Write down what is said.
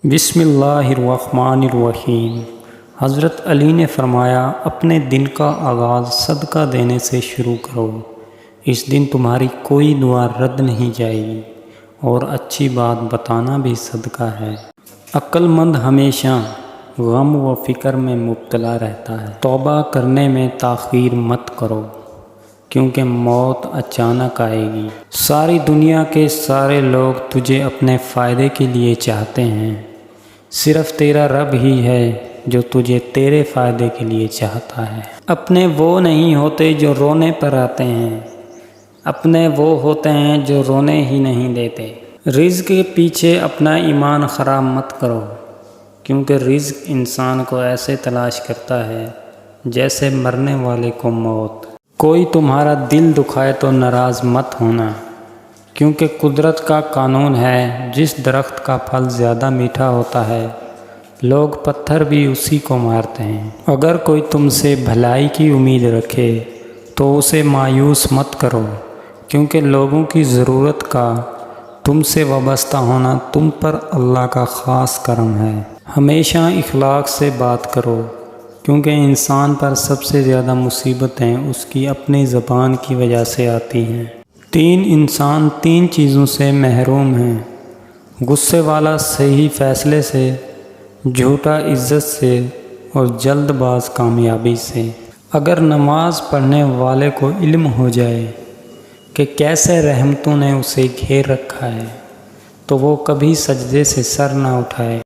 بسم اللہ الرحمن الرحیم۔ حضرت علی نے فرمایا، اپنے دن کا آغاز صدقہ دینے سے شروع کرو، اس دن تمہاری کوئی دعا رد نہیں جائے گی، اور اچھی بات بتانا بھی صدقہ ہے۔ عقل مند ہمیشہ غم و فکر میں مبتلا رہتا ہے۔ توبہ کرنے میں تاخیر مت کرو، کیونکہ موت اچانک آئے گی۔ ساری دنیا کے سارے لوگ تجھے اپنے فائدے کے لیے چاہتے ہیں، صرف تیرا رب ہی ہے جو تجھے تیرے فائدے کے لیے چاہتا ہے۔ اپنے وہ نہیں ہوتے جو رونے پر آتے ہیں، اپنے وہ ہوتے ہیں جو رونے ہی نہیں دیتے۔ رزق کے پیچھے اپنا ایمان خراب مت کرو، کیونکہ رزق انسان کو ایسے تلاش کرتا ہے جیسے مرنے والے کو موت۔ کوئی تمہارا دل دکھائے تو ناراض مت ہونا، کیونکہ قدرت کا قانون ہے، جس درخت کا پھل زیادہ میٹھا ہوتا ہے لوگ پتھر بھی اسی کو مارتے ہیں۔ اگر کوئی تم سے بھلائی کی امید رکھے تو اسے مایوس مت کرو، کیونکہ لوگوں کی ضرورت کا تم سے وابستہ ہونا تم پر اللہ کا خاص کرم ہے۔ ہمیشہ اخلاق سے بات کرو، کیونکہ انسان پر سب سے زیادہ مصیبتیں اس کی اپنی زبان کی وجہ سے آتی ہیں۔ انسان تین چیزوں سے محروم ہیں: غصے والا صحیح فیصلے سے، جھوٹا عزت سے، اور جلد باز کامیابی سے۔ اگر نماز پڑھنے والے کو علم ہو جائے کہ کیسے رحمتوں نے اسے گھیر رکھا ہے تو وہ کبھی سجدے سے سر نہ اٹھائے۔